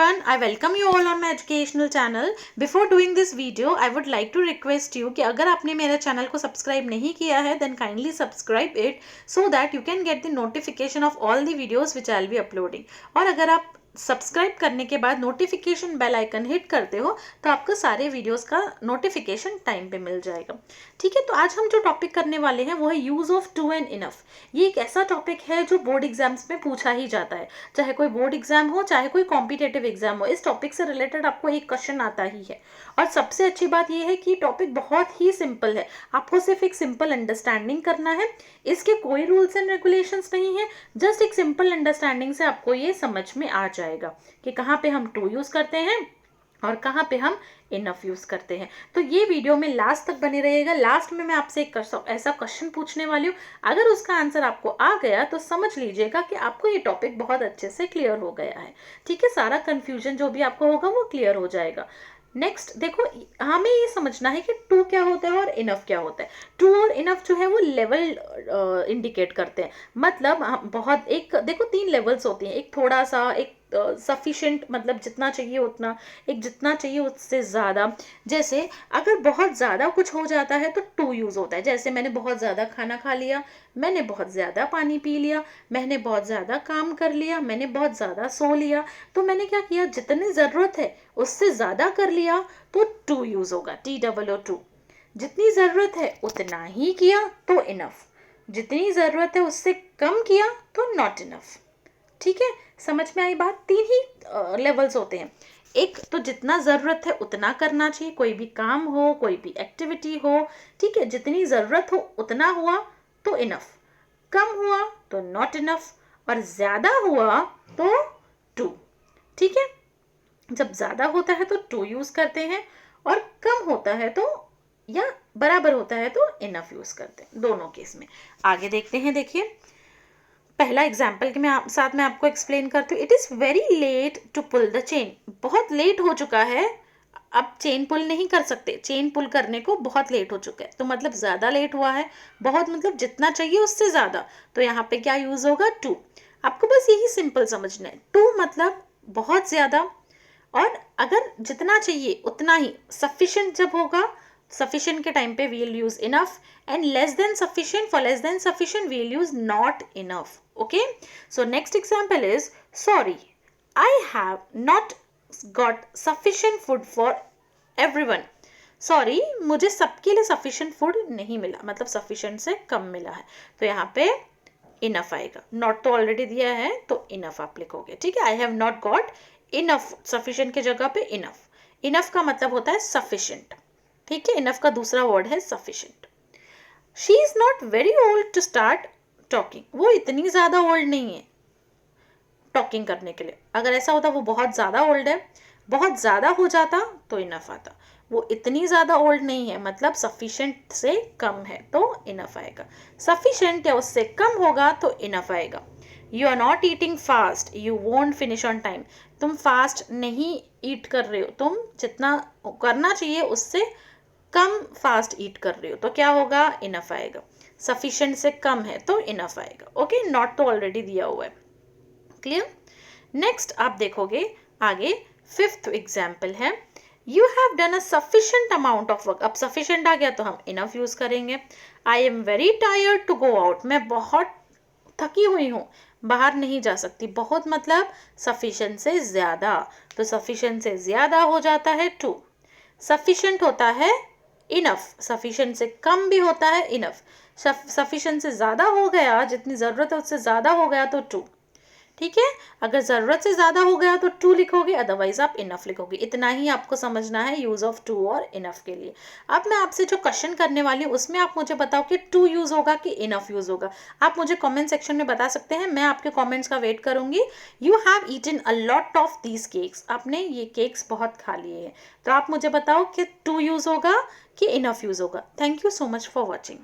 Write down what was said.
everyone, I welcome you all on my educational channel. Before doing this video, I would like to request you कि अगर आपने मेरे channel को subscribe नहीं किया है then kindly subscribe it so that you can get the notification of all the videos which I'll be uploading. और अगर आप सब्सक्राइब करने के बाद नोटिफिकेशन बेल आइकन हिट करते हो तो आपको सारे वीडियोस का नोटिफिकेशन टाइम पे मिल जाएगा. ठीक है, तो आज हम जो टॉपिक करने वाले हैं वो है use of too and enough. ये एक ऐसा टॉपिक है जो बोर्ड एग्जाम्स में पूछा ही जाता है, चाहे कोई बोर्ड एग्जाम हो चाहे कोई कॉम्पिटेटिव एग्जाम हो. इस टॉपिक से रिलेटेड आपको एक क्वेश्चन आता ही है. और सबसे अच्छी बात यह है कि टॉपिक बहुत ही सिंपल है, आपको सिर्फ एक सिंपल अंडरस्टैंडिंग करना है. इसके कोई रूल्स एंड रेगुलेशंस नहीं है, जस्ट एक सिंपल अंडरस्टैंडिंग से आपको ये समझ में आ जाएगा कि कहाँ पे हम टू यूज करते हैं और कहाँ पे हम इनफ यूज करते हैं. तो ये वीडियो में लास्ट तक बने रहिएगा. लास्ट में मैं आपसे एक ऐसा क्वेश्चन पूछने वाली हूँ, अगर उसका आंसर आपको आ गया तो समझ लीजिएगा कि आपको ये टॉपिक बहुत अच्छे से क्लियर हो गया है. ठीक है, सारा कंफ्यूजन जो भी आपको होगा वो क्लियर हो जाएगा. नेक्स्ट देखो, हमें ये समझना है कि टू क्या होता है और इनफ क्या होता है. टू और इनफ जो है वो लेवल इंडिकेट करते हैं. मतलब हम बहुत एक देखो 3 लेवल्स होती हैं, एक थोड़ा सा, एक सफिशिएंट मतलब जितना चाहिए उतना, एक जितना चाहिए उससे ज़्यादा. जैसे अगर बहुत ज़्यादा कुछ हो जाता है तो टू यूज़ होता है. जैसे मैंने बहुत ज़्यादा खाना खा लिया, मैंने बहुत ज़्यादा पानी पी लिया, मैंने बहुत ज़्यादा काम कर लिया, मैंने बहुत ज़्यादा सो लिया. तो मैंने क्या किया, जितनी ज़रूरत है उससे ज़्यादा कर लिया तो टू यूज़ होगा, TOO. जितनी ज़रूरत है उतना ही किया तो इनफ, जितनी ज़रूरत है उससे कम किया तो नॉट इनफ. ठीक है, समझ में आई बात. 3 ही लेवल्स होते हैं. एक तो जितना ज़रूरत है उतना करना चाहिए, कोई भी काम हो कोई भी एक्टिविटी हो. ठीक है, जितनी ज़रूरत हो उतना हुआ तो इनफ, कम हुआ तो नॉट इनफ, और ज़्यादा हुआ तो टू. ठीक है, जब ज़्यादा होता है तो टू यूज़ करते हैं और कम होता है तो या बराबर होता है तो इनफ यूज़ करते हैं. दोनों केस में आगे देखते हैं. देखिए पहला एग्जाम्पल के साथ मैं आपको एक्सप्लेन करती हूँ. It is very late to pull the chain. बहुत लेट हो चुका है, अब चेन पुल नहीं कर सकते. चेन पुल करने को बहुत लेट हो चुका है, तो मतलब ज़्यादा लेट हुआ है. बहुत मतलब जितना चाहिए उससे ज़्यादा, तो यहाँ पे क्या यूज़ होगा, टू. आपको बस यही सिंपल समझना है. टू मतलब बहुत ज़्यादा, और अगर जितना चाहिए उतना ही, सफिशिएंट जब होगा, सफिशिएंट के टाइम पे we'll use enough, and less than sufficient, for less than sufficient we'll use not enough. Okay, so next example is, sorry I have not got sufficient food for everyone. Sorry, मुझे सबके लिए sufficient food नहीं मिला, मतलब sufficient से कम मिला है, तो यहाँ पे इनफ आएगा. नॉट तो ऑलरेडी दिया है तो इनफ आप लिखोगे. ठीक है, आई have not got enough, sufficient के जगह पे इनफ. इनफ का मतलब होता है सफिशिएंट. ठीक है, इनफ का दूसरा वर्ड है sufficient. She is not very old to start talking. वो इतनी ज़्यादा ओल्ड नहीं है टॉकिंग करने के लिए. अगर ऐसा होता वो बहुत ज़्यादा ओल्ड है, बहुत ज़्यादा हो जाता तो इनफ आता. वो इतनी ज़्यादा ओल्ड नहीं है, मतलब सफिशिएंट से कम है तो इनफ आएगा. सफिशिएंट या उससे कम होगा तो इनफ आएगा. You are not eating fast, you won't finish on time. तुम फास्ट नहीं ईट कर रहे हो, तुम जितना करना चाहिए उससे कम फास्ट ईट कर रहे हो, तो क्या होगा, इनफ आएगा. सफिशिएंट से कम है तो इनफ आएगा. ओके, नॉट तो ऑलरेडी दिया हुआ है. क्लियर. नेक्स्ट आप देखोगे आगे, 5th एग्जाम्पल है, you have done a sufficient amount of work. अब सफिशिएंट आ गया तो हम इनफ यूज करेंगे. I am very tired to go out. मैं बहुत थकी हुई हूँ, बाहर नहीं जा सकती. बहुत मतलब सफिशिएंट से ज़्यादा, तो सफिशिएंट से ज़्यादा हो जाता है टू. सफिशिएंट होता है इनफ, सफिशिएंट से कम भी होता है इनफ. सफिशिएंट से ज़्यादा हो गया, जितनी ज़रूरत है उससे ज़्यादा हो गया तो टू. ठीक है, अगर ज़रूरत से ज़्यादा हो गया तो टू लिखोगे, अदरवाइज आप इनफ लिखोगे. इतना ही आपको समझना है यूज़ ऑफ टू और इनफ के लिए. अब मैं आपसे जो क्वेश्चन करने वाली हूँ उसमें आप मुझे बताओ कि टू यूज़ होगा कि इनफ यूज़ होगा. आप मुझे कमेंट सेक्शन में बता सकते हैं, मैं आपके कमेंट्स का वेट करूँगी. You have eaten a lot of these cakes. आपने ये केक्स बहुत खा लिए हैं, तो आप मुझे बताओ कि टू यूज़ होगा कि इनफ यूज़ होगा. Thank you so much for watching.